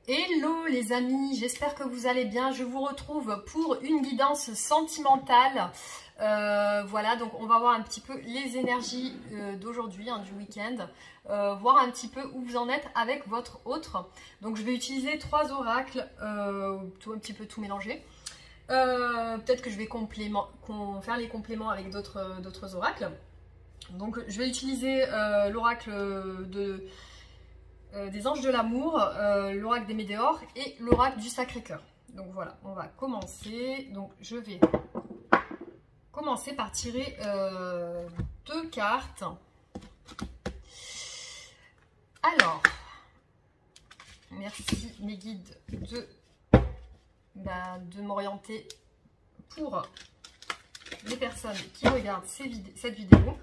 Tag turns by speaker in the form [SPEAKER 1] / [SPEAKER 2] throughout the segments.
[SPEAKER 1] Hello les amis, j'espère que vous allez bien. Je vous retrouve pour une guidance sentimentale. Voilà, donc on va voir un petit peu les énergies d'aujourd'hui, du week-end. Voir un petit peu où vous en êtes avec votre autre. Donc je vais utiliser 3 oracles, un petit peu tout mélanger. Peut-être que je vais faire les compléments avec d'autres oracles. Donc je vais utiliser l'oracle des anges de l'amour, l'oracle des météores et l'oracle du Sacré-Cœur. Donc voilà, on va commencer. Donc je vais commencer par tirer 2 cartes. Alors, merci mes guides de m'orienter pour les personnes qui regardent cette vidéo.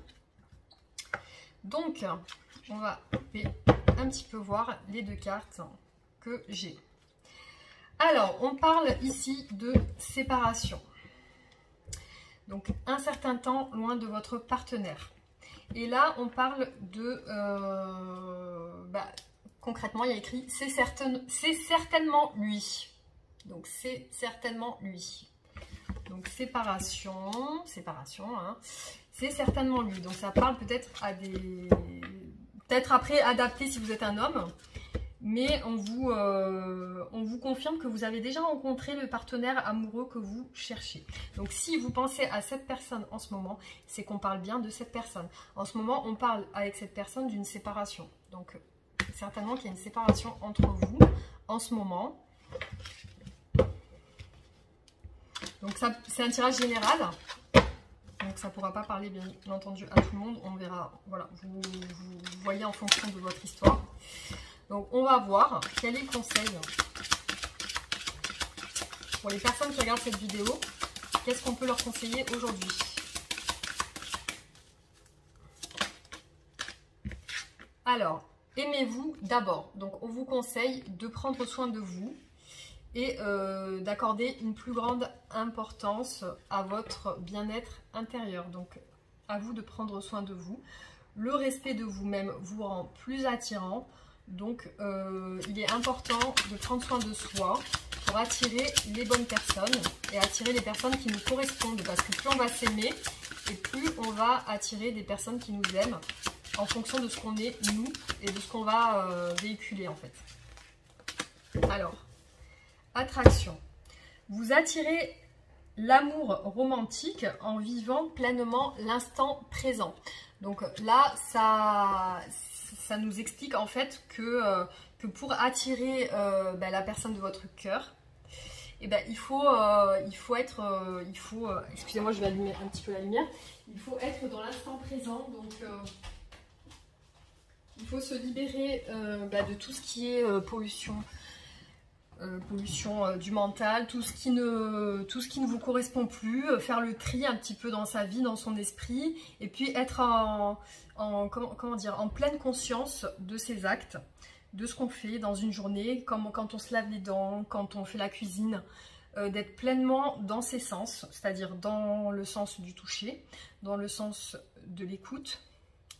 [SPEAKER 1] Donc, on va un petit peu voir les 2 cartes que j'ai. Alors, on parle ici de séparation. Donc, un certain temps loin de votre partenaire. Et là, on parle de... concrètement, il y a écrit « c'est certainement lui ». Donc, c'est certainement lui. Donc, séparation, hein. C'est certainement lui. Donc, ça parle peut-être à des... Peut-être après adapté si vous êtes un homme. Mais on vous confirme que vous avez déjà rencontré le partenaire amoureux que vous cherchez. Donc, si vous pensez à cette personne en ce moment, c'est qu'on parle bien de cette personne. En ce moment, on parle avec cette personne d'une séparation. Donc, certainement qu'il y a une séparation entre vous en ce moment. Donc, c'est un tirage général. Donc, ça ne pourra pas parler, bien entendu, à tout le monde. On verra, voilà, vous voyez en fonction de votre histoire. Donc, on va voir quel est le conseil pour les personnes qui regardent cette vidéo. Qu'est-ce qu'on peut leur conseiller aujourd'hui? Alors, aimez-vous d'abord. Donc, on vous conseille de prendre soin de vous et d'accorder une plus grande importance à votre bien-être intérieur. Donc, à vous de prendre soin de vous. Le respect de vous-même vous rend plus attirant. Donc, il est important de prendre soin de soi pour attirer les bonnes personnes et attirer les personnes qui nous correspondent. Parce que plus on va s'aimer et plus on va attirer des personnes qui nous aiment en fonction de ce qu'on est, nous, et de ce qu'on va véhiculer en fait. Alors, attraction. Vous attirez l'amour romantique en vivant pleinement l'instant présent. Donc là, ça nous explique en fait que pour attirer la personne de votre cœur, il faut excusez-moi, je vais allumer un petit peu la lumière. Il faut être dans l'instant présent. Donc il faut se libérer de tout ce qui est pollution du mental, tout ce qui ne vous correspond plus, faire le tri un petit peu dans sa vie, dans son esprit, et puis être en pleine conscience de ses actes, de ce qu'on fait dans une journée, comme quand on se lave les dents, quand on fait la cuisine, d'être pleinement dans ses sens, c'est-à-dire dans le sens du toucher, dans le sens de l'écoute.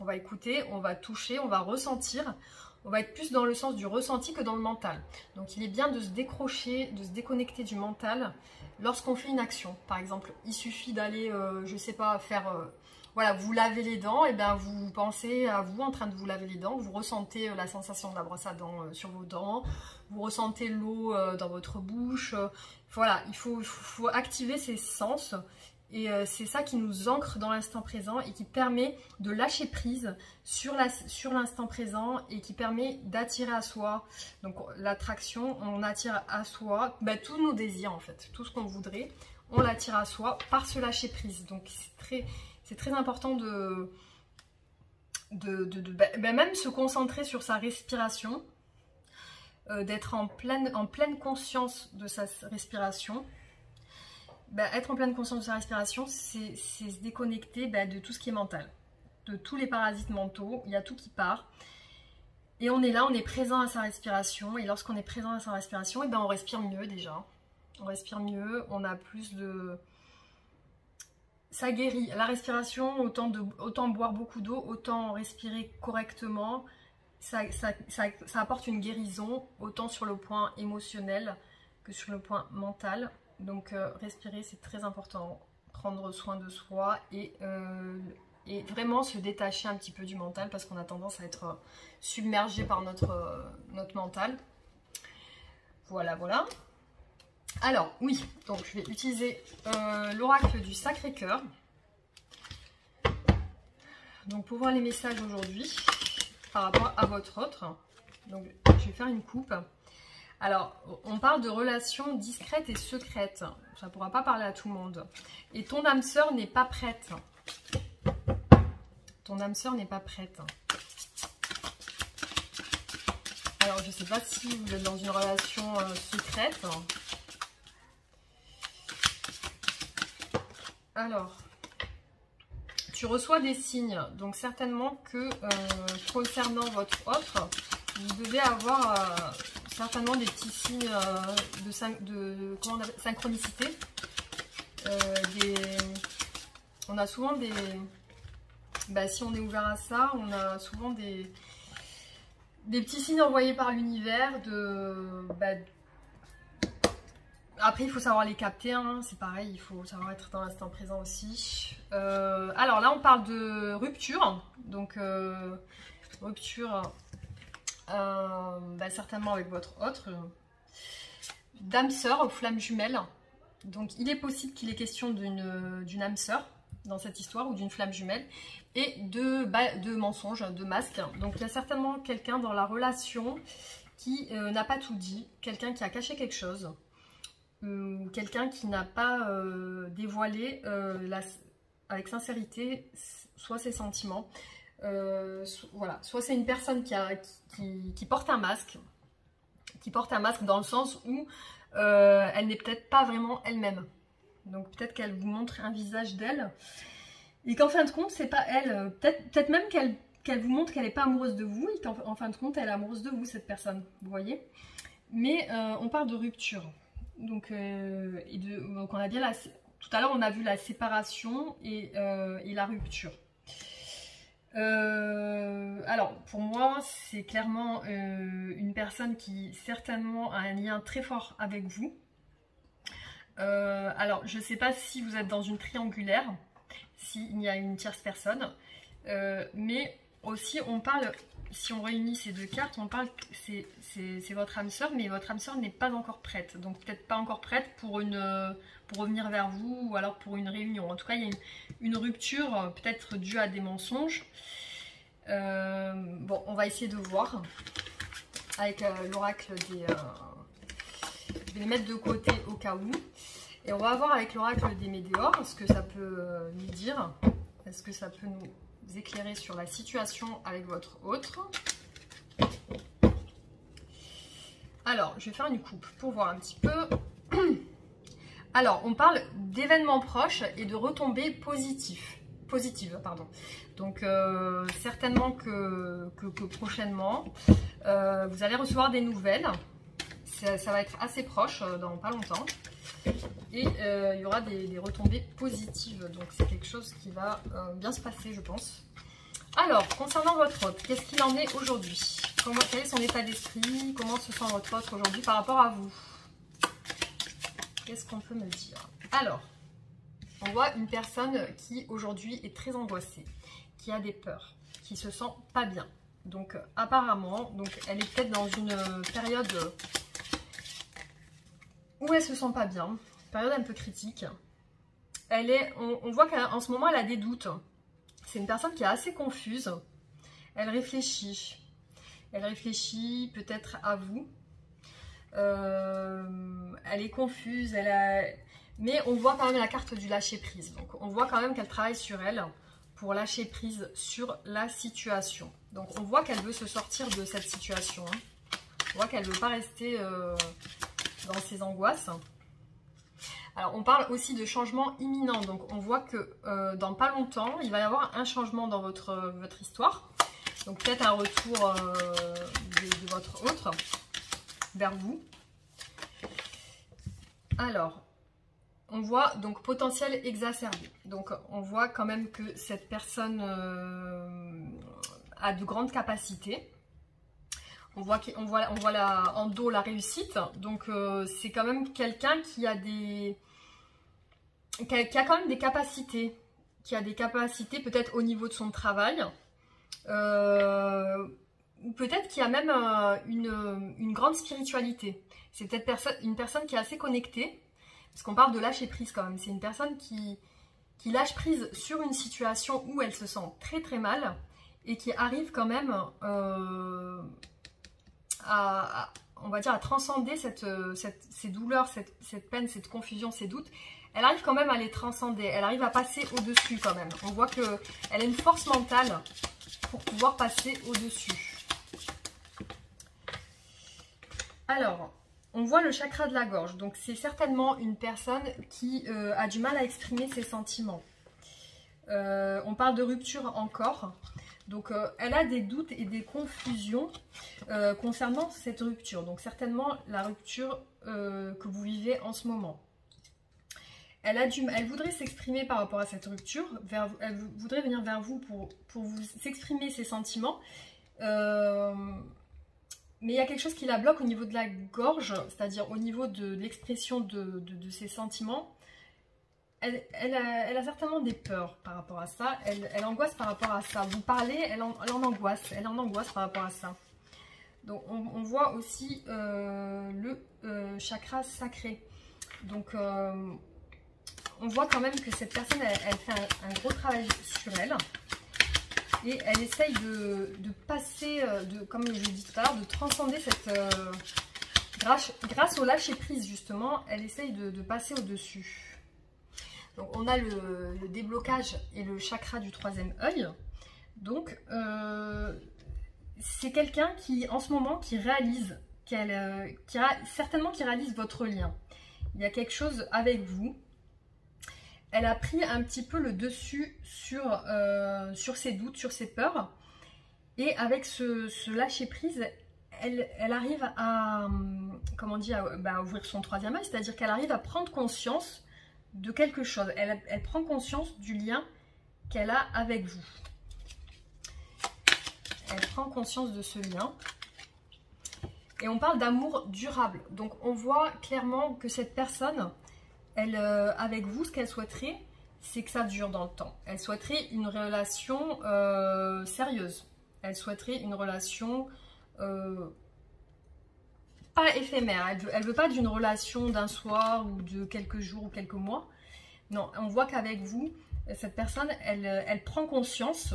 [SPEAKER 1] On va écouter, on va toucher, on va ressentir. On va être plus dans le sens du ressenti que dans le mental. Donc il est bien de se décrocher, de se déconnecter du mental lorsqu'on fait une action. Par exemple, il suffit d'aller, je ne sais pas, faire, voilà, vous lavez les dents, et bien vous pensez à vous en train de vous laver les dents, vous ressentez la sensation de la brosse à dents sur vos dents, vous ressentez l'eau dans votre bouche. Voilà, il faut activer ses sens. Et c'est ça qui nous ancre dans l'instant présent et qui permet de lâcher prise sur l'instant présent et qui permet d'attirer à soi. Donc l'attraction, on attire à soi tous nos désirs en fait. Tout ce qu'on voudrait, on l'attire à soi par ce lâcher prise. Donc c'est très important de même se concentrer sur sa respiration, d'être en pleine conscience de sa respiration. Être en pleine conscience de sa respiration, c'est se déconnecter de tout ce qui est mental, de tous les parasites mentaux. Il y a tout qui part. Et on est là, on est présent à sa respiration. Et lorsqu'on est présent à sa respiration, on respire mieux déjà. On respire mieux, on a plus de... Ça guérit. La respiration, autant boire beaucoup d'eau, autant respirer correctement. ça apporte une guérison, autant sur le point émotionnel que sur le point mental. Donc respirer, c'est très important. Prendre soin de soi et vraiment se détacher un petit peu du mental, parce qu'on a tendance à être submergé par notre mental. Voilà, voilà. Alors, oui, donc je vais utiliser l'oracle du Sacré-Cœur. Donc, pour voir les messages aujourd'hui par rapport à votre autre. Donc, je vais faire une coupe. Alors, on parle de relations discrètes et secrètes. Ça ne pourra pas parler à tout le monde. Et ton âme sœur n'est pas prête. Ton âme sœur n'est pas prête. Alors, je ne sais pas si vous êtes dans une relation secrète. Alors, tu reçois des signes. Donc, certainement que concernant votre autre, vous devez avoir certainement des petits signes de synchronicité. On a souvent des... si on est ouvert à ça, on a souvent des petits signes envoyés par l'univers. Après, il faut savoir les capter, hein, c'est pareil, il faut savoir être dans l'instant présent aussi. Alors là, on parle de rupture. Donc, rupture, certainement avec votre autre. D'âme sœur aux flammes jumelles. Donc, il est possible qu'il est question d'une âme sœur dans cette histoire, ou d'une flamme jumelle, et de mensonges, de masques. Donc il y a certainement quelqu'un dans la relation qui n'a pas tout dit, quelqu'un qui a caché quelque chose, quelqu'un qui n'a pas dévoilé avec sincérité soit ses sentiments, voilà, soit c'est une personne qui porte un masque, dans le sens où elle n'est peut-être pas vraiment elle-même. Donc peut-être qu'elle vous montre un visage d'elle et qu'en fin de compte c'est pas elle. Peut-être même qu'elle vous montre qu'elle n'est pas amoureuse de vous et qu'en fin de compte elle est amoureuse de vous, cette personne, vous voyez. Mais on parle de rupture. Donc, donc on a bien tout à l'heure on a vu la séparation et la rupture. Alors pour moi c'est clairement une personne qui certainement a un lien très fort avec vous. Alors, je ne sais pas si vous êtes dans une triangulaire, s'il y a une tierce personne, mais aussi on parle, si on réunit ces deux cartes, on parle, c'est votre âme sœur, mais votre âme sœur n'est pas encore prête, donc peut-être pas encore prête pour revenir vers vous, ou alors pour une réunion. En tout cas, il y a une rupture, peut-être due à des mensonges. Bon, on va essayer de voir avec l'oracle des... je vais les mettre de côté au cas où. Et on va voir avec l'oracle des météores ce que ça peut nous dire. Est-ce que ça peut nous éclairer sur la situation avec votre autre? Alors, je vais faire une coupe pour voir un petit peu. Alors, on parle d'événements proches et de retombées positives, pardon. Donc, certainement que prochainement, vous allez recevoir des nouvelles. Ça va être assez proche dans pas longtemps. Et il y aura des retombées positives. Donc c'est quelque chose qui va bien se passer, je pense. Alors, concernant votre autre, qu'est-ce qu'il en est aujourd'hui? Quel est son état d'esprit? Comment se sent votre autre aujourd'hui par rapport à vous? Qu'est-ce qu'on peut me dire? Alors, on voit une personne qui aujourd'hui est très angoissée, qui a des peurs, qui se sent pas bien. Donc apparemment, elle est peut-être dans une période où elle se sent pas bien, période un peu critique. On voit qu'en ce moment elle a des doutes. C'est une personne qui est assez confuse. Elle réfléchit peut-être à vous. Elle est confuse, mais on voit quand même la carte du lâcher prise. Donc on voit quand même qu'elle travaille sur elle pour lâcher prise sur la situation. Donc on voit qu'elle veut se sortir de cette situation. On voit qu'elle ne veut pas rester dans ses angoisses. Alors on parle aussi de changement imminent. Donc on voit que dans pas longtemps, il va y avoir un changement dans votre histoire. Donc peut-être un retour de votre autre vers vous. Alors, on voit donc potentiel exacerbé. Donc on voit quand même que cette personne a de grandes capacités. On voit en dos la réussite. Donc c'est quand même quelqu'un qui a quand même des capacités. Qui a des capacités peut-être au niveau de son travail. Ou peut-être qu'il y a même une grande spiritualité. C'est peut-être une personne qui est assez connectée. Parce qu'on parle de lâcher prise quand même. C'est une personne qui lâche prise sur une situation où elle se sent très très mal. Et qui arrive quand même on va dire, à transcender ces douleurs, cette peine, cette confusion, ces doutes. Elle arrive quand même à les transcender. Elle arrive à passer au-dessus quand même. On voit qu'elle a une force mentale pour pouvoir passer au-dessus. Alors, on voit le chakra de la gorge. Donc, c'est certainement une personne qui a du mal à exprimer ses sentiments. On parle de rupture encore. Donc, elle a des doutes et des confusions concernant cette rupture. Donc, certainement la rupture que vous vivez en ce moment. Elle voudrait s'exprimer par rapport à cette rupture. Elle voudrait venir vers vous pour vous s'exprimer ses sentiments. Mais il y a quelque chose qui la bloque au niveau de la gorge, c'est-à-dire au niveau de l'expression de ses sentiments. Elle a certainement des peurs par rapport à ça. Elle angoisse par rapport à ça. Vous parlez, elle en angoisse. Elle en angoisse par rapport à ça. Donc on voit aussi le chakra sacré. Donc on voit quand même que cette personne, elle fait un gros travail sur elle. Et elle essaye de passer, comme je l'ai dit tout à l'heure, de transcender cette... grâce au lâcher prise justement, elle essaye de passer au-dessus. Donc on a le déblocage et le chakra du troisième œil. Donc c'est quelqu'un qui en ce moment qui réalise, certainement qui réalise votre lien. Il y a quelque chose avec vous. Elle a pris un petit peu le dessus sur ses doutes, sur ses peurs. Et avec ce lâcher prise, elle arrive à, comment dire, à ouvrir son troisième œil, c'est-à-dire qu'elle arrive à prendre conscience de quelque chose. Elle prend conscience du lien qu'elle a avec vous. Elle prend conscience de ce lien. Et on parle d'amour durable. Donc on voit clairement que cette personne, avec vous, ce qu'elle souhaiterait, c'est que ça dure dans le temps. Elle souhaiterait une relation sérieuse. Elle souhaiterait une relation pas éphémère. Elle veut pas d'une relation d'un soir ou de quelques jours ou quelques mois. Non, on voit qu'avec vous, cette personne, elle prend conscience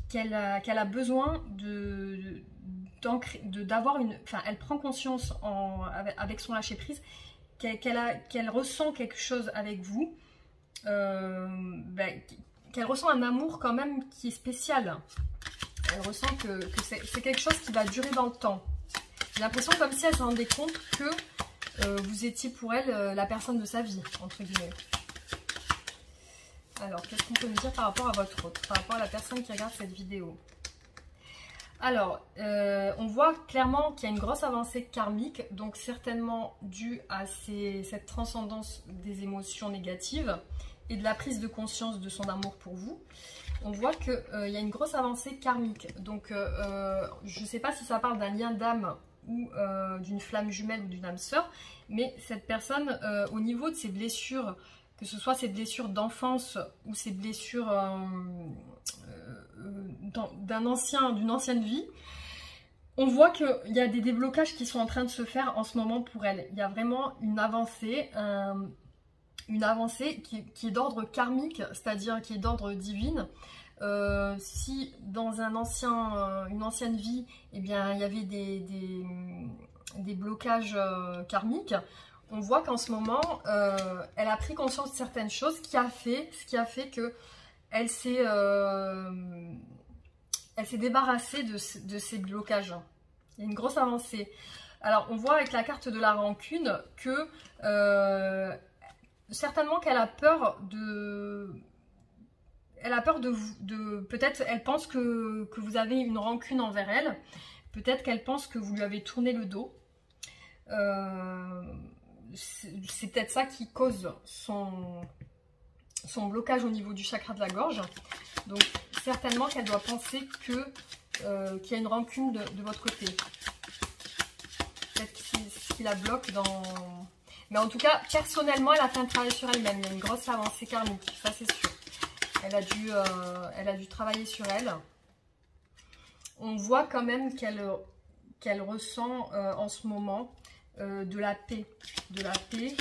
[SPEAKER 1] qu'elle a besoin d'avoir une... Enfin, elle prend conscience avec son lâcher-prise qu'elle ressent quelque chose avec vous, qu'elle ressent un amour quand même qui est spécial. Elle ressent que c'est quelque chose qui va durer dans le temps. J'ai l'impression comme si elle se rendait compte que vous étiez pour elle la personne de sa vie, entre guillemets. Alors, qu'est-ce qu'on peut me dire par rapport à votre autre, par rapport à la personne qui regarde cette vidéo? Alors, on voit clairement qu'il y a une grosse avancée karmique, donc certainement due à cette transcendance des émotions négatives et de la prise de conscience de son amour pour vous. On voit qu'il y a une grosse avancée karmique. Donc, je ne sais pas si ça parle d'un lien d'âme ou d'une flamme jumelle ou d'une âme sœur, mais cette personne, au niveau de ses blessures, que ce soit ses blessures d'enfance ou ses blessures d'une ancienne vie, on voit qu'il y a des déblocages qui sont en train de se faire en ce moment pour elle. Il y a vraiment une avancée qui est d'ordre karmique, c'est-à-dire qui est d'ordre divine. Si dans une ancienne vie, eh bien, il y avait des blocages karmiques, on voit qu'en ce moment, elle a pris conscience de certaines choses, ce qui a fait que elle s'est débarrassée de ces blocages. Il y a une grosse avancée. Alors, on voit avec la carte de la rancune que certainement qu'elle a peur de... peut-être elle pense que vous avez une rancune envers elle. Peut-être qu'elle pense que vous lui avez tourné le dos. C'est peut-être ça qui cause son blocage au niveau du chakra de la gorge. Donc certainement qu'elle doit penser qu'il y a une rancune de votre côté. peut-être ce qui la bloque dans... Mais en tout cas, personnellement, elle a fait un travail sur elle-même. Il y a une grosse avancée karmique, ça c'est sûr. Elle a dû travailler sur elle. On voit quand même qu'elle ressent en ce moment de la paix. De la paix,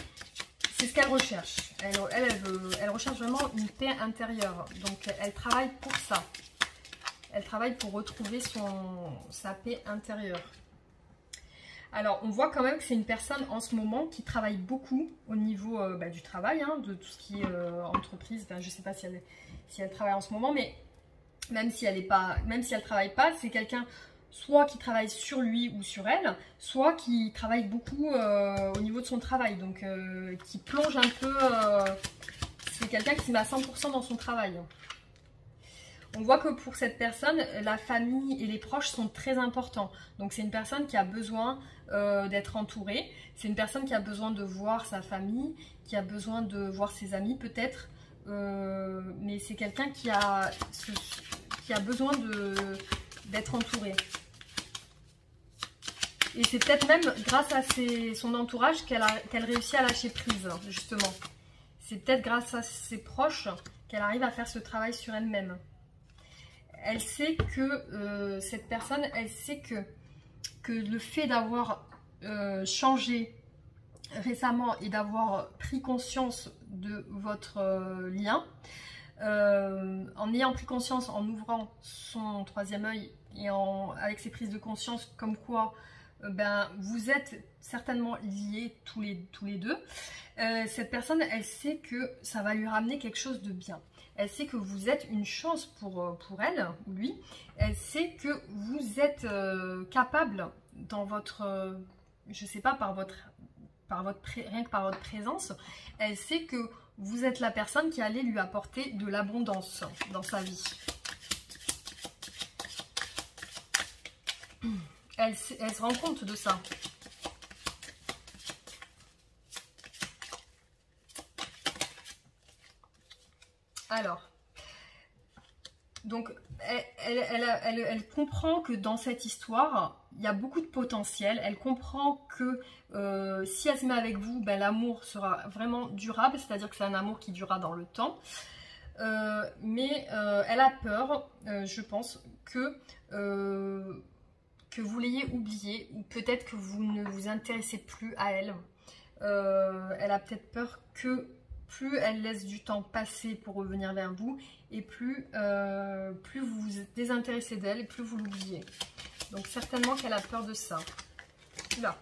[SPEAKER 1] c'est ce qu'elle recherche. Elle recherche vraiment une paix intérieure. Donc, elle travaille pour ça. Elle travaille pour retrouver sa paix intérieure. Alors, on voit quand même que c'est une personne en ce moment qui travaille beaucoup au niveau du travail, hein, de tout ce qui est entreprise. Enfin, je ne sais pas si elle travaille en ce moment, mais même si elle ne travaille pas, c'est quelqu'un soit qui travaille sur lui ou sur elle, soit qui travaille beaucoup au niveau de son travail. Donc, qui plonge un peu... c'est quelqu'un qui se met à 100% dans son travail. On voit que pour cette personne, la famille et les proches sont très importants. Donc c'est une personne qui a besoin d'être entourée. C'est une personne qui a besoin de voir sa famille, qui a besoin de voir ses amis peut-être. Mais c'est quelqu'un qui a besoin d'être entouré. Et c'est peut-être même grâce à son entourage qu'elle réussit à lâcher prise, justement. C'est peut-être grâce à ses proches qu'elle arrive à faire ce travail sur elle-même. Elle sait que cette personne, elle sait que le fait d'avoir changé récemment et d'avoir pris conscience de votre lien, en ayant pris conscience, en ouvrant son troisième œil et avec ses prises de conscience comme quoi vous êtes certainement liés tous les deux, cette personne, elle sait que ça va lui ramener quelque chose de bien. Elle sait que vous êtes une chance pour elle, ou lui. Elle sait que vous êtes capable dans votre, je sais pas, rien que par votre présence, elle sait que vous êtes la personne qui allait lui apporter de l'abondance dans sa vie. Elle se rend compte de ça. Alors, donc, elle comprend que dans cette histoire, il y a beaucoup de potentiel. Elle comprend que si elle se met avec vous, l'amour sera vraiment durable, c'est-à-dire que c'est un amour qui durera dans le temps. Mais elle a peur, je pense, que vous l'ayez oublié, ou peut-être que vous ne vous intéressez plus à elle. Elle a peut-être peur que plus elle laisse du temps passer pour revenir vers vous, et plus vous vous désintéressez d'elle, et plus vous l'oubliez. Donc certainement qu'elle a peur de ça. Là.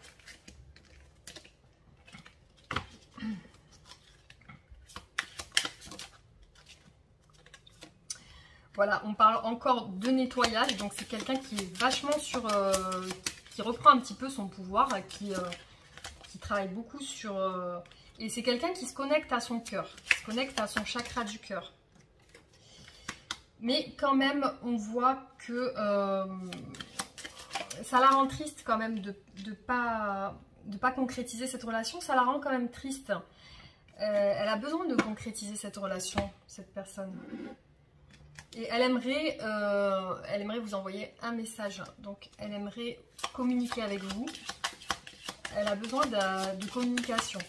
[SPEAKER 1] Voilà, on parle encore de nettoyage. Donc c'est quelqu'un qui est vachement sur... qui reprend un petit peu son pouvoir, qui travaille beaucoup sur... et c'est quelqu'un qui se connecte à son cœur, qui se connecte à son chakra du cœur. Mais quand même, on voit que ça la rend triste quand même de pas concrétiser cette relation. Ça la rend quand même triste. Elle a besoin de concrétiser cette relation, cette personne. Et elle aimerait vous envoyer un message. Donc, elle aimerait communiquer avec vous. Elle a besoin de communication.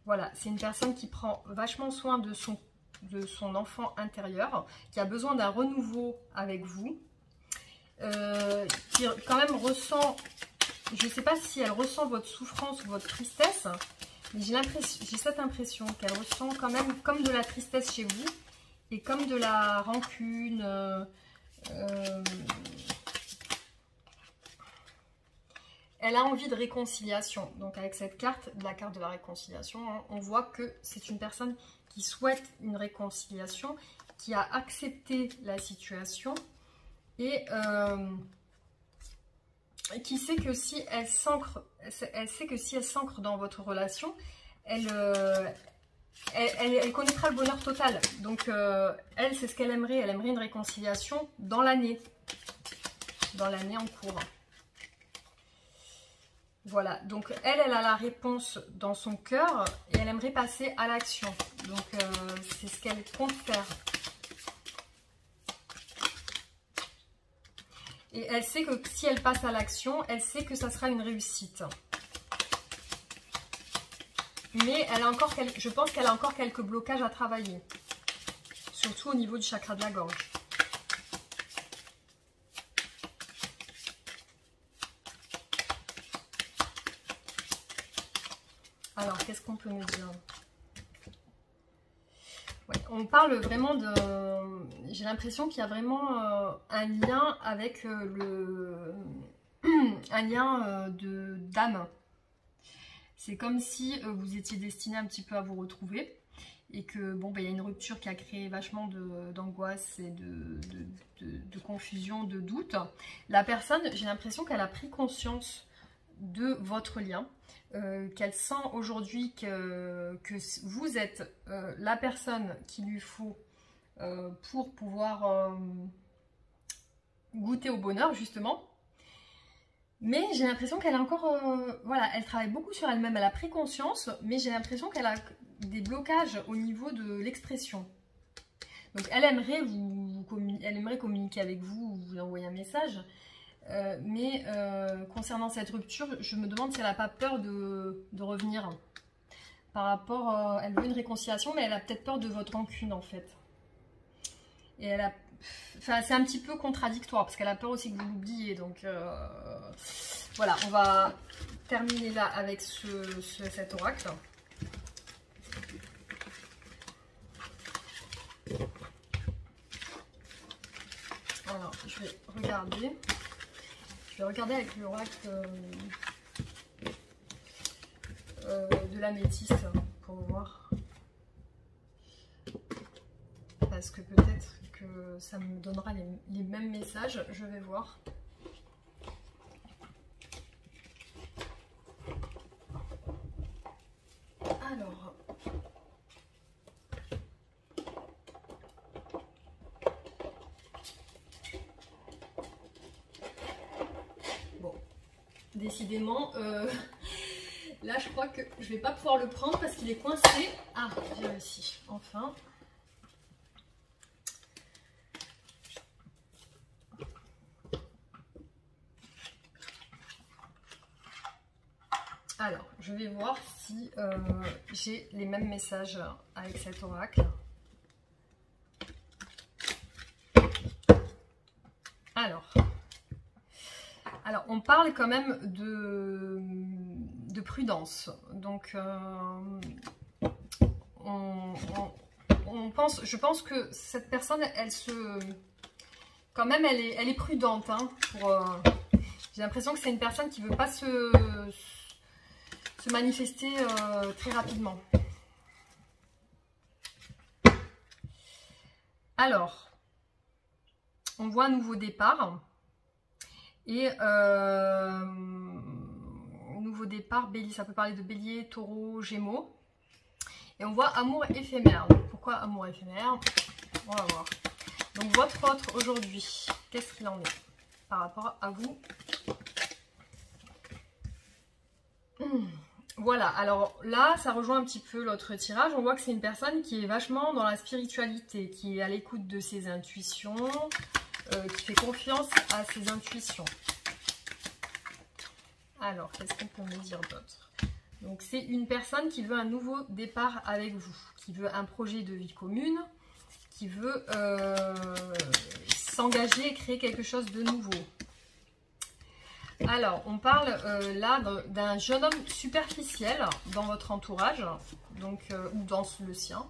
[SPEAKER 1] Voilà, c'est une personne qui prend vachement soin de son enfant intérieur, qui a besoin d'un renouveau avec vous, qui quand même ressent, je ne sais pas si elle ressent votre souffrance ou votre tristesse, mais j'ai cette impression qu'elle ressent quand même comme de la tristesse chez vous, et comme de la rancune, elle a envie de réconciliation. Donc avec cette carte, la carte de la réconciliation, hein, on voit que c'est une personne qui souhaite une réconciliation, qui a accepté la situation et qui sait que si elle s'ancre, dans votre relation, elle connaîtra le bonheur total. Donc elle, c'est ce qu'elle aimerait. Elle aimerait une réconciliation dans l'année en cours. Voilà, donc elle a la réponse dans son cœur et elle aimerait passer à l'action. Donc c'est ce qu'elle compte faire. Et elle sait que si elle passe à l'action, elle sait que ça sera une réussite. Mais elle a encore, je pense qu'elle a encore quelques blocages à travailler. Surtout au niveau du chakra de la gorge. Alors, qu'est-ce qu'on peut me dire? Ouais, on parle vraiment de... J'ai l'impression qu'il y a vraiment un lien avec un lien d'âme. C'est comme si vous étiez destiné un petit peu à vous retrouver. Et que, bon, il y a une rupture qui a créé vachement d'angoisse et de confusion, de doute. La personne, j'ai l'impression qu'elle a pris conscience de votre lien. Qu'elle sent aujourd'hui que vous êtes la personne qu'il lui faut pour pouvoir goûter au bonheur, justement. Mais j'ai l'impression qu'elle a encore... voilà, elle travaille beaucoup sur elle-même, elle a pris conscience, mais j'ai l'impression qu'elle a des blocages au niveau de l'expression. Donc elle aimerait elle aimerait communiquer avec vous, vous envoyer un message. Mais concernant cette rupture, je me demande si elle n'a pas peur de revenir. Par rapport, elle veut une réconciliation, mais elle a peut-être peur de votre rancune en fait. Et elle a... Enfin, c'est un petit peu contradictoire, parce qu'elle a peur aussi que vous l'oubliez. Donc voilà, on va terminer là avec cet oracle. Alors, je vais regarder. Je vais regarder avec l'oracle de l'améthyste pour voir. Parce que peut-être que ça me donnera les mêmes messages. Je vais voir. Alors... Décidément, là je crois que je vais pas pouvoir le prendre parce qu'il est coincé. Ah, j'ai réussi, enfin. Alors, je vais voir si j'ai les mêmes messages avec cet oracle. Alors, on parle quand même de prudence. Donc, je pense que cette personne, quand même, elle est prudente. Hein, j'ai l'impression que c'est une personne qui ne veut pas se manifester très rapidement. Alors, on voit un nouveau départ. Et nouveau départ, Bélier, ça peut parler de Bélier, Taureau, Gémeaux. Et on voit amour éphémère. Pourquoi amour éphémère? On va voir. Donc votre autre aujourd'hui, qu'est-ce qu'il en est par rapport à vous? Voilà, alors là, ça rejoint un petit peu l'autre tirage. On voit que c'est une personne qui est vachement dans la spiritualité, qui est à l'écoute de ses intuitions, qui fait confiance à ses intuitions. Alors, qu'est-ce qu'on peut me dire d'autre? Donc, c'est une personne qui veut un nouveau départ avec vous, qui veut un projet de vie commune, qui veut s'engager et créer quelque chose de nouveau. Alors, on parle là d'un jeune homme superficiel dans votre entourage, donc, ou dans le sien.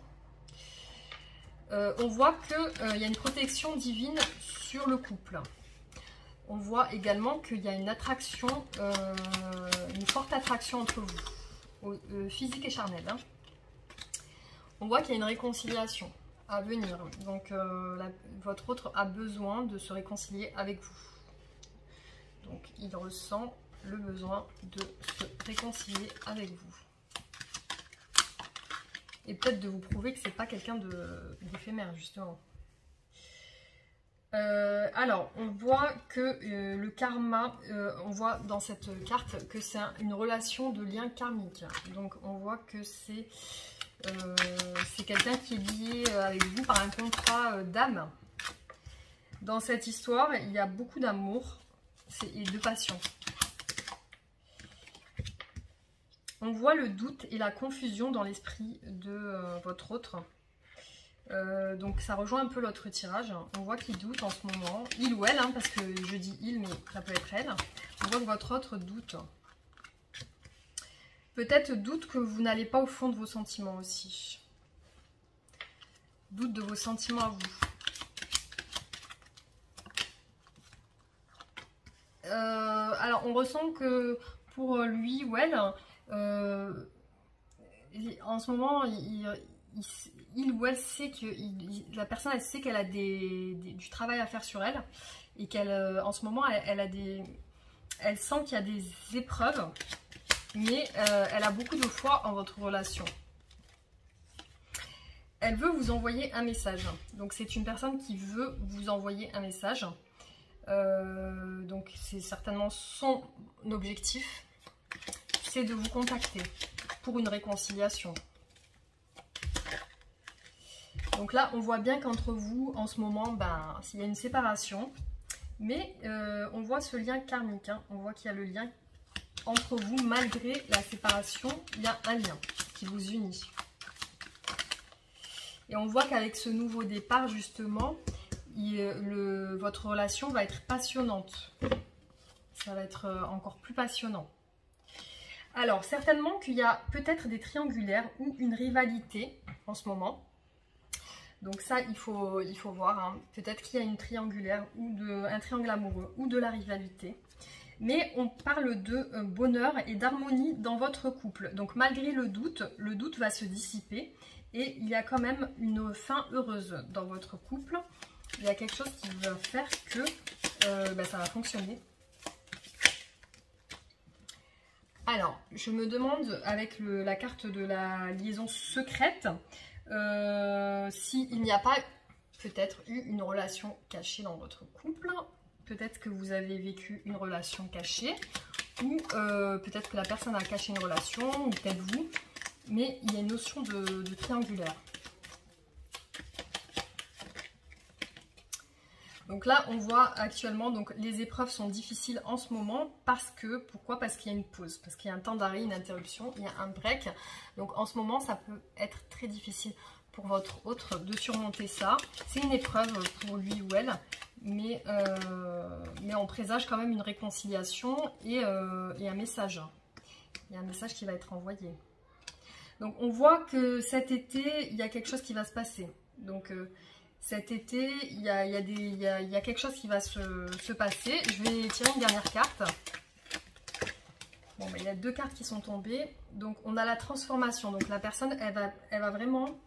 [SPEAKER 1] On voit qu'il y a une protection divine sur le couple. On voit également qu'il y a une attraction, une forte attraction entre vous, physique et charnelle. Hein. On voit qu'il y a une réconciliation à venir. Donc, votre autre a besoin de se réconcilier avec vous. Donc, il ressent le besoin de se réconcilier avec vous. Et peut-être de vous prouver que c'est pas quelqu'un d'éphémère, justement. Alors, on voit que le karma, on voit dans cette carte que c'est une relation de lien karmique. Donc, on voit que c'est quelqu'un qui est lié avec vous par un contrat d'âme. Dans cette histoire, il y a beaucoup d'amour et de passion. On voit le doute et la confusion dans l'esprit de votre autre. Donc ça rejoint un peu l'autre tirage. On voit qu'il doute en ce moment. Il ou elle, hein, parce que je dis il, mais ça peut être elle. On voit que votre autre doute. Peut-être doute que vous n'allez pas au fond de vos sentiments aussi. Doute de vos sentiments à vous. Alors on ressent que pour lui ou elle, en ce moment, il ou elle sait que la personne elle sait qu'elle a du travail à faire sur elle et qu'elle en ce moment elle sent qu'il y a des épreuves, mais elle a beaucoup de foi en votre relation. Elle veut vous envoyer un message, donc c'est une personne qui veut vous envoyer un message. Donc c'est certainement son objectif, c'est de vous contacter pour une réconciliation. Donc là on voit bien qu'entre vous en ce moment, s'il y a une séparation, mais on voit ce lien karmique, hein. On voit qu'il y a le lien entre vous malgré la séparation, il y a un lien qui vous unit. Et on voit qu'avec ce nouveau départ justement, votre relation va être passionnante. Ça va être encore plus passionnant. Alors, certainement qu'il y a peut-être des triangulaires ou une rivalité en ce moment. Donc ça, il faut voir. Hein. Peut-être qu'il y a une triangulaire ou un triangle amoureux ou de la rivalité. Mais on parle de bonheur et d'harmonie dans votre couple. Donc malgré le doute va se dissiper. Et il y a quand même une fin heureuse dans votre couple. Il y a quelque chose qui va faire que ça va fonctionner. Alors, je me demande avec la carte de la liaison secrète, s'il n'y a pas peut-être eu une relation cachée dans votre couple. Peut-être que vous avez vécu une relation cachée, ou peut-être que la personne a caché une relation, ou peut-être vous. Mais il y a une notion de triangulaire. Donc là, on voit actuellement, donc les épreuves sont difficiles en ce moment pourquoi? Parce qu'il y a une pause, parce qu'il y a un temps d'arrêt, une interruption, il y a un break. Donc en ce moment, ça peut être très difficile pour votre autre de surmonter ça. C'est une épreuve pour lui ou elle, mais on présage quand même une réconciliation et un message. Il y a un message qui va être envoyé. Donc on voit que cet été, il y a quelque chose qui va se passer. Donc cet été, il y a quelque chose qui va se passer. Je vais tirer une dernière carte. Bon, il y a deux cartes qui sont tombées. Donc on a la transformation. Donc la personne, elle va vraiment...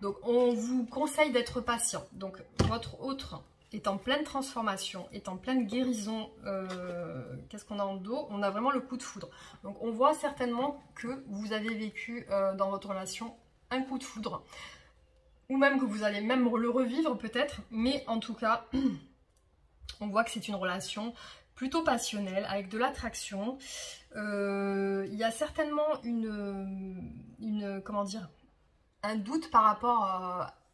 [SPEAKER 1] Donc on vous conseille d'être patient. Donc votre autre est en pleine transformation, est en pleine guérison. Qu'est-ce qu'on a en dos? On a vraiment le coup de foudre. Donc on voit certainement que vous avez vécu dans votre relation un coup de foudre. Ou même que vous allez même le revivre peut-être. Mais en tout cas, on voit que c'est une relation plutôt passionnelle, avec de l'attraction. Il y a certainement comment dire, un doute par rapport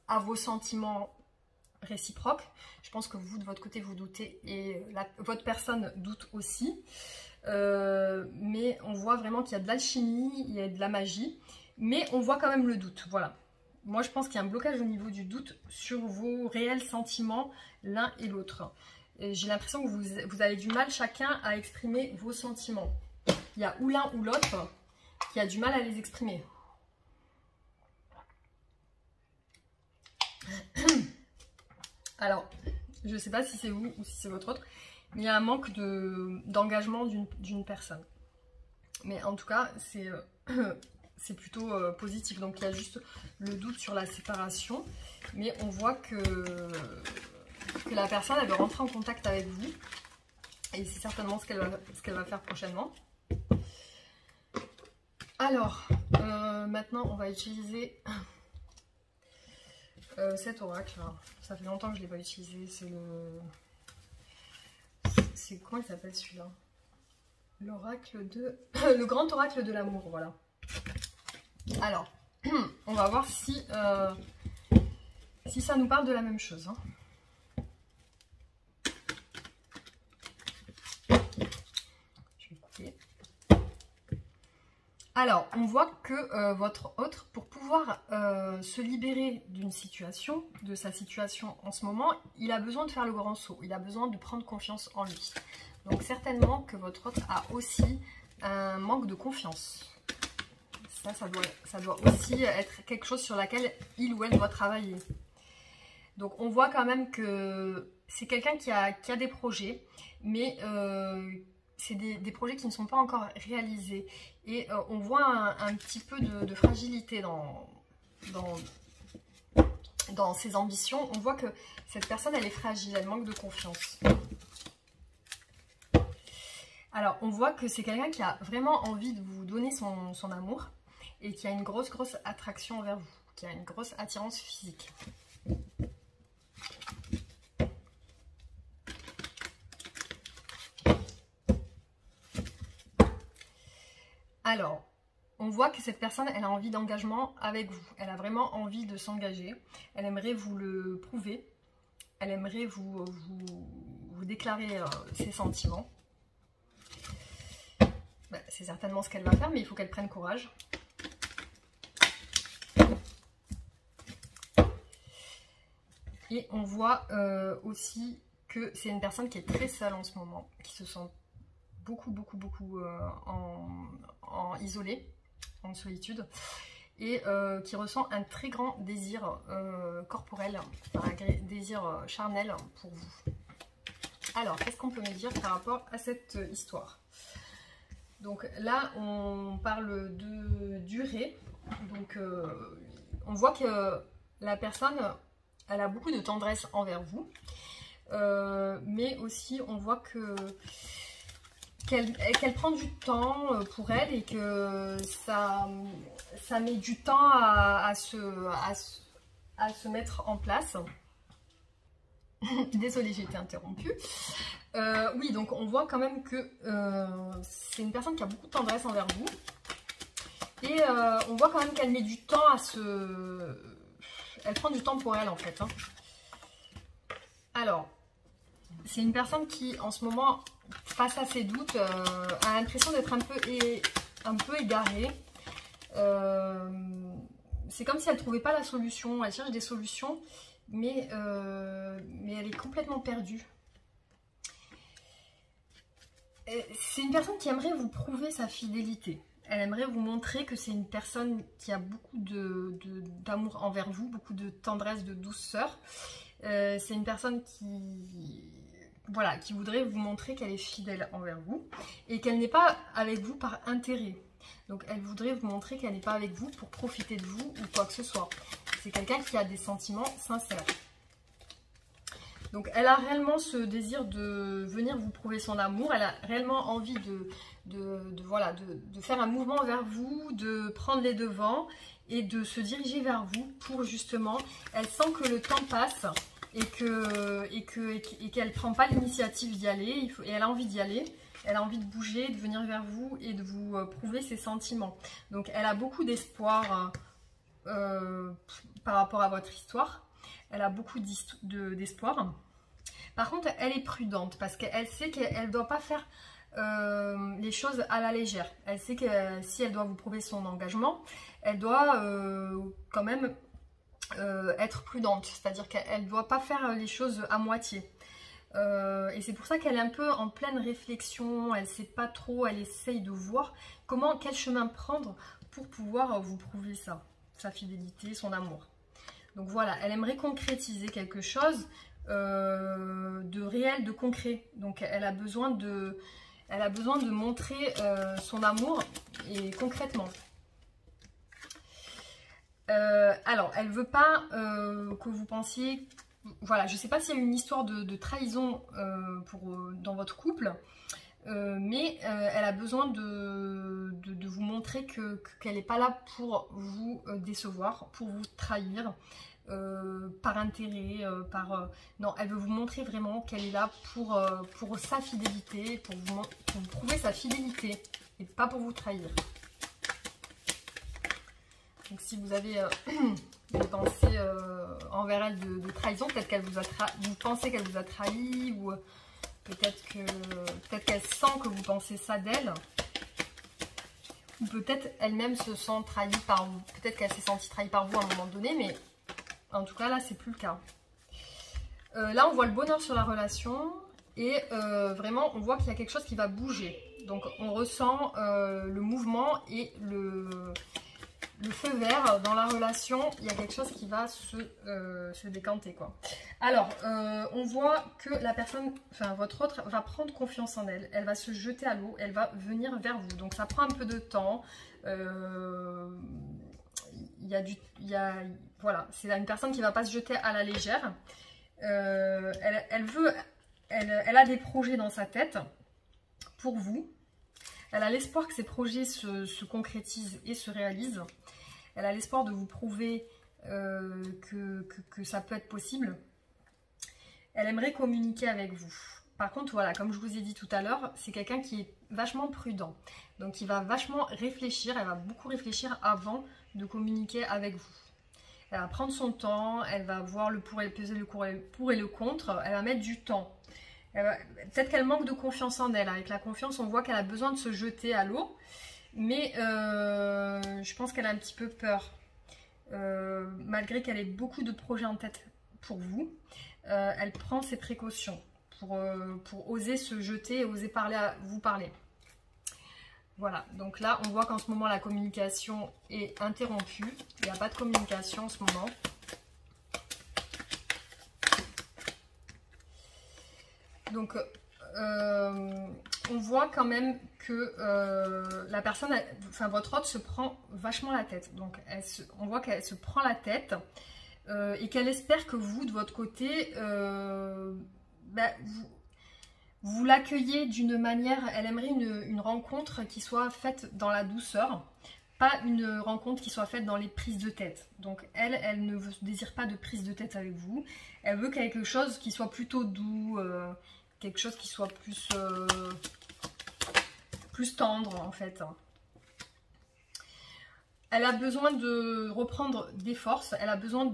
[SPEAKER 1] à vos sentiments réciproques. Je pense que vous, de votre côté, vous doutez et votre personne doute aussi. Mais on voit vraiment qu'il y a de l'alchimie, il y a de la magie. Mais on voit quand même le doute, voilà. Moi, je pense qu'il y a un blocage au niveau du doute sur vos réels sentiments, l'un et l'autre. J'ai l'impression que vous avez du mal chacun à exprimer vos sentiments. Il y a ou l'un ou l'autre qui a du mal à les exprimer. Alors, je ne sais pas si c'est vous ou si c'est votre autre, mais il y a un manque d'engagement d'une personne. Mais en tout cas, c'est plutôt positif. Donc il y a juste le doute sur la séparation, mais on voit que la personne elle veut rentrer en contact avec vous et c'est certainement ce qu'elle va faire prochainement. Alors maintenant on va utiliser cet oracle. Ça fait longtemps que je ne l'ai pas utilisé. C'est comment il s'appelle celui-là? L'oracle de le grand oracle de l'amour, voilà. Alors, on va voir si ça nous parle de la même chose. Hein. Alors, on voit que votre hôte, pour pouvoir se libérer d'une situation, de sa situation en ce moment, il a besoin de faire le grand saut, il a besoin de prendre confiance en lui. Donc certainement que votre hôte a aussi un manque de confiance. Ça doit aussi être quelque chose sur laquelle il ou elle doit travailler. Donc on voit quand même que c'est quelqu'un qui a des projets, mais c'est des projets qui ne sont pas encore réalisés. Et on voit un petit peu de fragilité dans ses ambitions. On voit que cette personne, elle est fragile, elle manque de confiance. Alors, on voit que c'est quelqu'un qui a vraiment envie de vous donner son amour et qui a une grosse attraction envers vous, qui a une grosse attirance physique. Alors, on voit que cette personne, elle a envie d'engagement avec vous. Elle a vraiment envie de s'engager. Elle aimerait vous le prouver. Elle aimerait vous déclarer ses sentiments. Ben, c'est certainement ce qu'elle va faire, mais il faut qu'elle prenne courage. Et on voit aussi que c'est une personne qui est très seule en ce moment, qui se sent beaucoup isolée, en solitude, et qui ressent un très grand désir corporel, un désir charnel pour vous. Alors, qu'est-ce qu'on peut me dire par rapport à cette histoire? Donc là, on parle de durée. Donc, on voit que la personne, elle a beaucoup de tendresse envers vous. Mais aussi, on voit qu'elle prend du temps pour elle et que ça met du temps à se mettre en place. Désolée, j'ai été interrompue. Oui, donc on voit quand même que c'est une personne qui a beaucoup de tendresse envers vous. Et on voit quand même qu'elle met du temps à se... Elle prend du temps pour elle en fait. Hein. Alors, c'est une personne qui en ce moment, face à ses doutes, a l'impression d'être un peu égarée. C'est comme si elle ne trouvait pas la solution. Elle cherche des solutions, mais elle est complètement perdue. C'est une personne qui aimerait vous prouver sa fidélité. Elle aimerait vous montrer que c'est une personne qui a beaucoup d'amour envers vous, beaucoup de tendresse, de douceur. C'est une personne qui voudrait vous montrer qu'elle est fidèle envers vous et qu'elle n'est pas avec vous par intérêt. Donc elle voudrait vous montrer qu'elle n'est pas avec vous pour profiter de vous ou quoi que ce soit. C'est quelqu'un qui a des sentiments sincères. Donc elle a réellement ce désir de venir vous prouver son amour, elle a réellement envie de faire un mouvement vers vous, de prendre les devants et de se diriger vers vous pour justement, elle sent que le temps passe et qu'elle ne prend pas l'initiative d'y aller et elle a envie d'y aller, elle a envie de bouger, de venir vers vous et de vous prouver ses sentiments. Donc elle a beaucoup d'espoir par rapport à votre histoire. Elle a beaucoup d'espoir. Par contre, elle est prudente parce qu'elle sait qu'elle ne doit pas faire les choses à la légère. Elle sait que si elle doit vous prouver son engagement, elle doit quand même être prudente. C'est-à-dire qu'elle ne doit pas faire les choses à moitié. Et c'est pour ça qu'elle est un peu en pleine réflexion. Elle ne sait pas trop, elle essaye de voir quel chemin prendre pour pouvoir vous prouver ça, sa fidélité, son amour. Donc voilà, elle aimerait concrétiser quelque chose de réel, de concret. Donc elle a besoin de montrer son amour et concrètement. Alors, elle veut pas que vous pensiez... Voilà, je ne sais pas s'il y a une histoire de trahison dans votre couple, mais elle a besoin de vous montrer qu'elle n'est pas là pour vous décevoir, pour vous trahir, par intérêt, non, elle veut vous montrer vraiment qu'elle est là pour sa fidélité, pour vous prouver sa fidélité, et pas pour vous trahir. Donc si vous avez des pensées envers elle de trahison, peut-être qu'elle vous pensez qu'elle vous a trahi, ou peut-être qu'elle sent que vous pensez ça d'elle. ou peut-être elle-même se sent trahie par vous. Peut-être qu'elle s'est sentie trahie par vous à un moment donné, mais en tout cas là c'est plus le cas. Là on voit le bonheur sur la relation et vraiment on voit qu'il y a quelque chose qui va bouger. Donc on ressent le mouvement et le feu vert dans la relation, il y a quelque chose qui va se décanter quoi. Alors on voit que la personne, enfin votre autre va prendre confiance en elle, elle va se jeter à l'eau, elle va venir vers vous. Donc ça prend un peu de temps, voilà, c'est une personne qui ne va pas se jeter à la légère. Elle a des projets dans sa tête pour vous. Elle a l'espoir que ces projets se concrétisent et se réalisent. Elle a l'espoir de vous prouver que ça peut être possible. Elle aimerait communiquer avec vous. Par contre, voilà, comme je vous ai dit tout à l'heure, c'est quelqu'un qui est vachement prudent. Donc, il va vachement réfléchir, elle va beaucoup réfléchir avant de communiquer avec vous. Elle va prendre son temps, elle va voir le pour et le peser, le pour et le contre. Elle va mettre du temps. Peut-être qu'elle manque de confiance en elle. Avec la confiance, on voit qu'elle a besoin de se jeter à l'eau. Mais je pense qu'elle a un petit peu peur. Malgré qu'elle ait beaucoup de projets en tête pour vous, elle prend ses précautions pour oser se jeter et oser vous parler. Voilà, donc là on voit qu'en ce moment la communication est interrompue. Il n'y a pas de communication en ce moment. Donc on voit quand même que la personne, enfin votre hôte se prend vachement la tête. Donc on voit qu'elle se prend la tête et qu'elle espère que vous, de votre côté, vous l'accueillez d'une manière, elle aimerait une rencontre qui soit faite dans la douceur, pas une rencontre qui soit faite dans les prises de tête. Donc elle ne désire pas de prise de tête avec vous, elle veut quelque chose qui soit plutôt doux, quelque chose qui soit plus tendre en fait. Elle a besoin de reprendre des forces, elle a besoin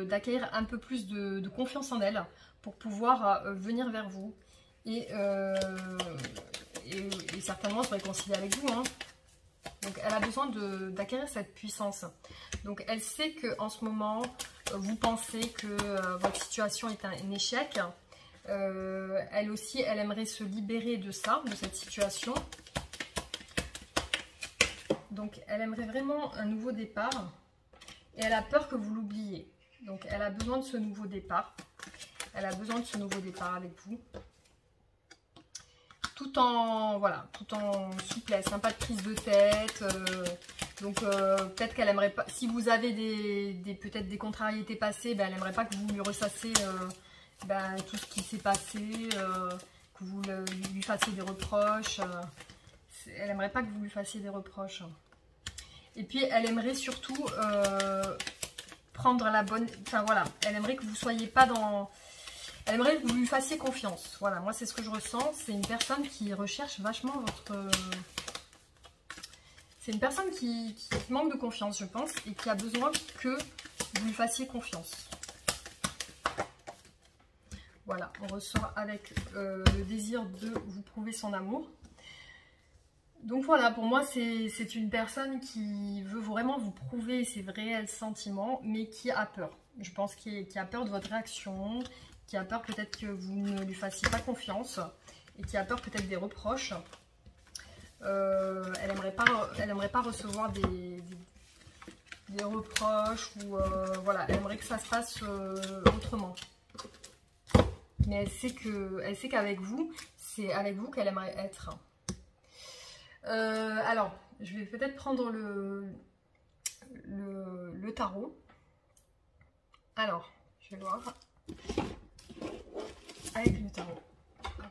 [SPEAKER 1] d'acquérir un peu plus de confiance en elle pour pouvoir venir vers vous et certainement se réconcilier avec vous. Hein. Donc elle a besoin d'acquérir cette puissance. Donc elle sait qu'en ce moment, vous pensez que votre situation est un échec. Elle aussi, elle aimerait se libérer de ça, de cette situation. Donc elle aimerait vraiment un nouveau départ. Et elle a peur que vous l'oubliez. Donc elle a besoin de ce nouveau départ. Elle a besoin de ce nouveau départ avec vous. Tout en souplesse, hein, pas de prise de tête. Donc peut-être qu'elle aimerait pas, si vous avez peut-être des contrariétés passées, ben, elle aimerait pas que vous lui ressassiez tout ce qui s'est passé, que vous lui fassiez des reproches. Elle aimerait pas que vous lui fassiez des reproches. Et puis elle aimerait surtout prendre la bonne, enfin voilà, elle aimerait que vous soyez pas dans... Elle aimerait que vous lui fassiez confiance. Voilà, moi c'est ce que je ressens. C'est une personne qui recherche vachement votre... C'est une personne qui manque de confiance, je pense, et qui a besoin que vous lui fassiez confiance. Voilà, on ressort avec le désir de vous prouver son amour. Donc voilà, pour moi c'est une personne qui veut vraiment vous prouver ses réels sentiments, mais qui a peur. Je pense qu'il a peur de votre réaction, qui a peur peut-être que vous ne lui fassiez pas confiance et qui a peur peut-être des reproches. Elle aimerait pas recevoir des reproches ou voilà, elle aimerait que ça se passe autrement. Mais elle sait qu'avec vous, c'est avec vous qu'elle aimerait être. Alors, je vais peut-être prendre le tarot. Alors, je vais voir. Avec le tarot. Hop.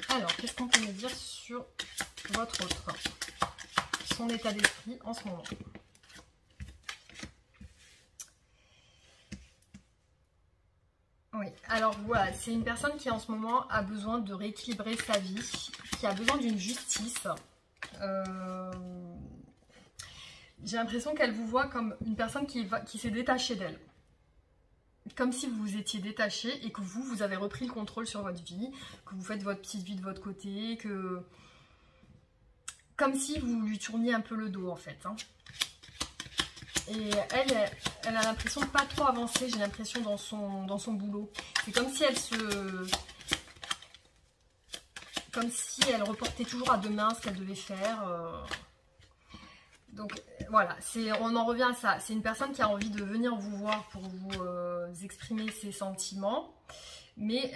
[SPEAKER 1] Alors, qu'est-ce qu'on peut me dire sur votre autre, son état d'esprit en ce moment? Oui, alors voilà, c'est une personne qui en ce moment a besoin de rééquilibrer sa vie, qui a besoin d'une justice. J'ai l'impression qu'elle vous voit comme une personne qui s'est détachée d'elle. Comme si vous vous étiez détaché et que vous avez repris le contrôle sur votre vie, que vous faites votre petite vie de votre côté, que... Comme si vous lui tourniez un peu le dos en fait. Hein. Et elle a l'impression de pas trop avancer, j'ai l'impression, dans son boulot. C'est comme si comme si elle reportait toujours à demain ce qu'elle devait faire. Donc voilà, on en revient à ça. C'est une personne qui a envie de venir vous voir pour vous exprimer ses sentiments. Mais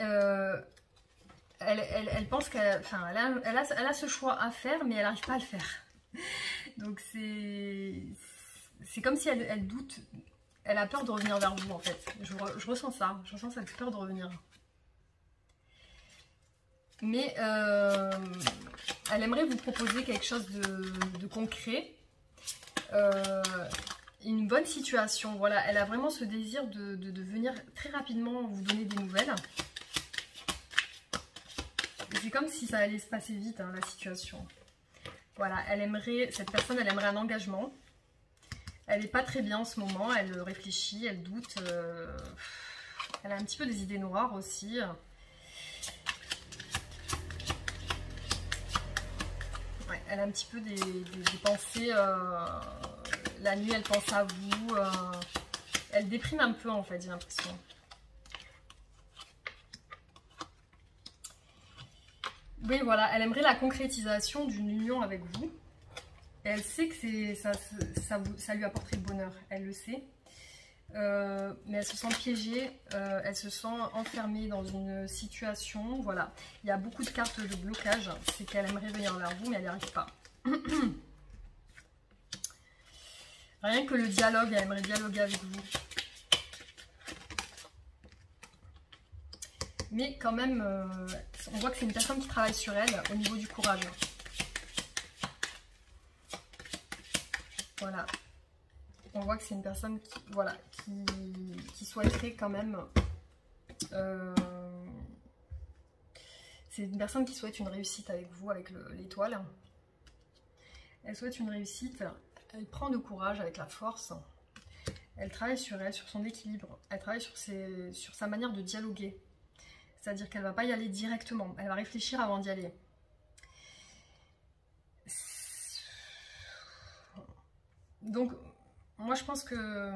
[SPEAKER 1] elle pense qu'elle a ce choix à faire, mais elle n'arrive pas à le faire. Donc c'est comme si elle doute, elle a peur de revenir vers vous en fait. Je ressens ça, je ressens cette peur de revenir. Mais elle aimerait vous proposer quelque chose de concret, une bonne situation. Voilà, elle a vraiment ce désir de venir très rapidement vous donner des nouvelles. C'est comme si ça allait se passer vite, hein, la situation. Voilà, cette personne, elle aimerait un engagement. Elle n'est pas très bien en ce moment, elle réfléchit, elle doute. Elle a un petit peu des idées noires aussi. Ouais, elle a un petit peu des pensées. La nuit, elle pense à vous. Elle déprime un peu en fait, j'ai l'impression. Oui, voilà, elle aimerait la concrétisation d'une union avec vous. Et elle sait que ça lui apporterait le bonheur, elle le sait. Mais elle se sent piégée, elle se sent enfermée dans une situation. Voilà, il y a beaucoup de cartes de blocage. C'est qu'elle aimerait venir vers vous, mais elle n'y arrive pas. Rien que le dialogue, elle aimerait dialoguer avec vous. Mais quand même, on voit que c'est une personne qui travaille sur elle au niveau du courage. Voilà. On voit que c'est une personne qui souhaiterait quand même... c'est une personne qui souhaite une réussite avec vous, avec l'étoile. Elle souhaite une réussite, elle prend de courage avec la force. Elle travaille sur elle, sur son équilibre. Elle travaille sur sa manière de dialoguer. C'est-à-dire qu'elle ne va pas y aller directement. Elle va réfléchir avant d'y aller. Donc, moi je pense que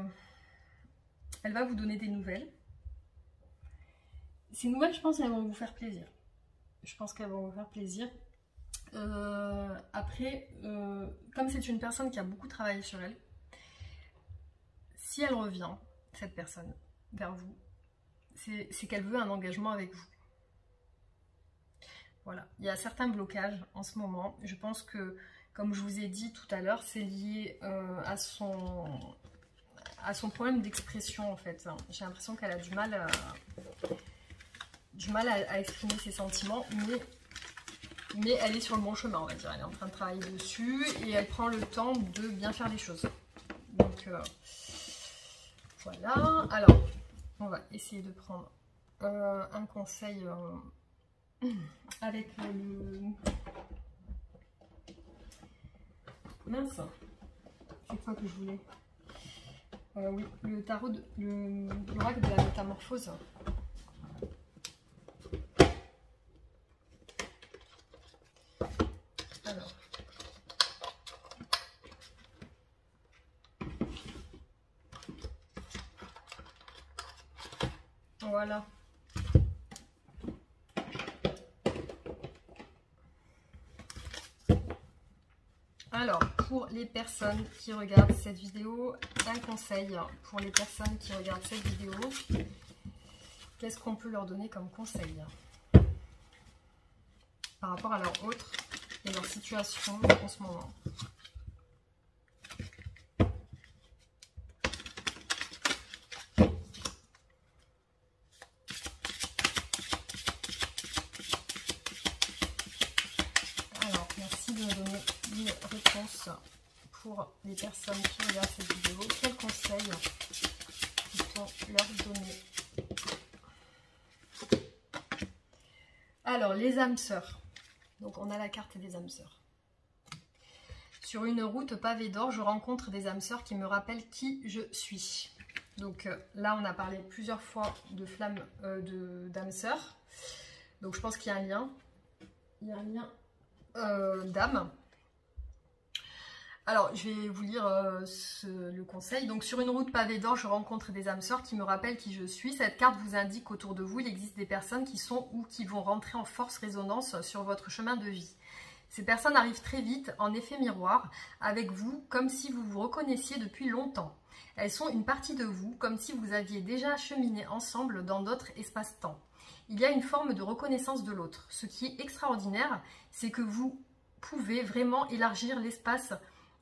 [SPEAKER 1] elle va vous donner des nouvelles. Ces nouvelles, je pense qu'elles vont vous faire plaisir. Je pense qu'elles vont vous faire plaisir. Après, comme c'est une personne qui a beaucoup travaillé sur elle, si elle revient, cette personne, vers vous, c'est qu'elle veut un engagement avec vous. Voilà, il y a certains blocages en ce moment. Je pense que, comme je vous ai dit tout à l'heure, c'est lié à son problème d'expression en fait. J'ai l'impression qu'elle a du mal à exprimer ses sentiments, mais elle est sur le bon chemin, on va dire. Elle est en train de travailler dessus et elle prend le temps de bien faire les choses. Donc voilà. Alors, on va essayer de prendre un conseil avec le... Mince, c'est quoi que je voulais? Oui, le tarot, l'oracle de la métamorphose. Alors. Voilà. Alors, pour les personnes qui regardent cette vidéo, un conseil pour les personnes qui regardent cette vidéo. Qu'est-ce qu'on peut leur donner comme conseil par rapport à leur autre et leur situation en ce moment? Alors, merci de me donner une réponse pour les personnes qui regardent cette vidéo. Quels conseils peut-on leur donner? Alors, les âmes sœurs. Donc, on a la carte des âmes sœurs. Sur une route pavée d'or, je rencontre des âmes sœurs qui me rappellent qui je suis. Donc là, on a parlé plusieurs fois de flammes d'âmes sœurs. Donc je pense qu'il y a un lien. Il y a un lien d'âme. Alors, je vais vous lire le conseil. Donc, sur une route pavée d'or, je rencontre des âmes sœurs qui me rappellent qui je suis. Cette carte vous indique qu'autour de vous, il existe des personnes qui sont ou qui vont rentrer en force résonance sur votre chemin de vie. Ces personnes arrivent très vite, en effet miroir, avec vous, comme si vous vous reconnaissiez depuis longtemps. Elles sont une partie de vous, comme si vous aviez déjà cheminé ensemble dans d'autres espaces-temps. Il y a une forme de reconnaissance de l'autre. Ce qui est extraordinaire, c'est que vous pouvez vraiment élargir l'espace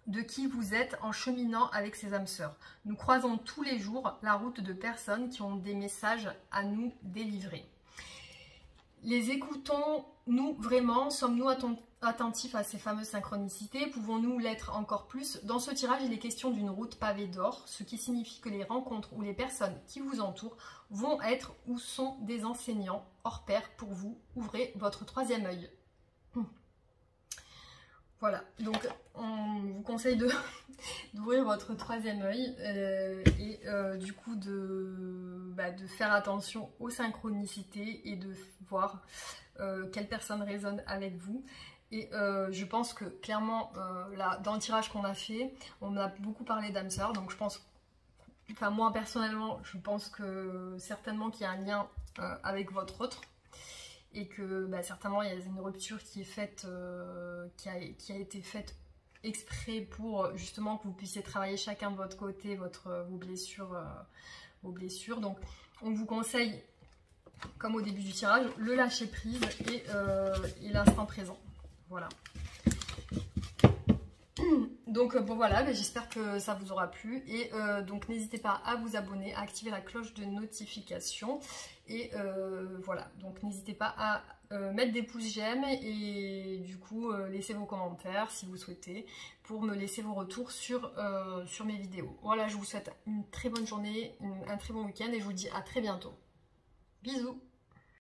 [SPEAKER 1] de qui vous êtes en cheminant avec ces âmes sœurs. Nous croisons tous les jours la route de personnes qui ont des messages à nous délivrer. Les écoutons-nous vraiment? Sommes-nous attentifs à ces fameuses synchronicités? Pouvons-nous l'être encore plus? Dans ce tirage, il est question d'une route pavée d'or, ce qui signifie que les rencontres ou les personnes qui vous entourent vont être ou sont des enseignants hors pair pour vous. Ouvrez votre troisième œil. Voilà, donc on vous conseille d'ouvrir votre troisième œil et du coup de faire attention aux synchronicités et de voir quelle personne résonne avec vous. Et je pense que clairement, là, dans le tirage qu'on a fait, on a beaucoup parlé d'âme sœur, donc je pense, enfin moi personnellement, je pense que certainement qu'il y a un lien avec votre autre. Et que certainement il y a une rupture qui est faite, qui a été faite exprès pour justement que vous puissiez travailler chacun de votre côté vos blessures. Donc on vous conseille, comme au début du tirage, le lâcher prise et l'instant présent. Voilà. Donc bon voilà, j'espère que ça vous aura plu et donc n'hésitez pas à vous abonner, à activer la cloche de notification et voilà, donc n'hésitez pas à mettre des pouces j'aime et du coup laissez vos commentaires si vous souhaitez pour me laisser vos retours sur mes vidéos. Voilà, je vous souhaite une très bonne journée, un très bon week-end et je vous dis à très bientôt. Bisous.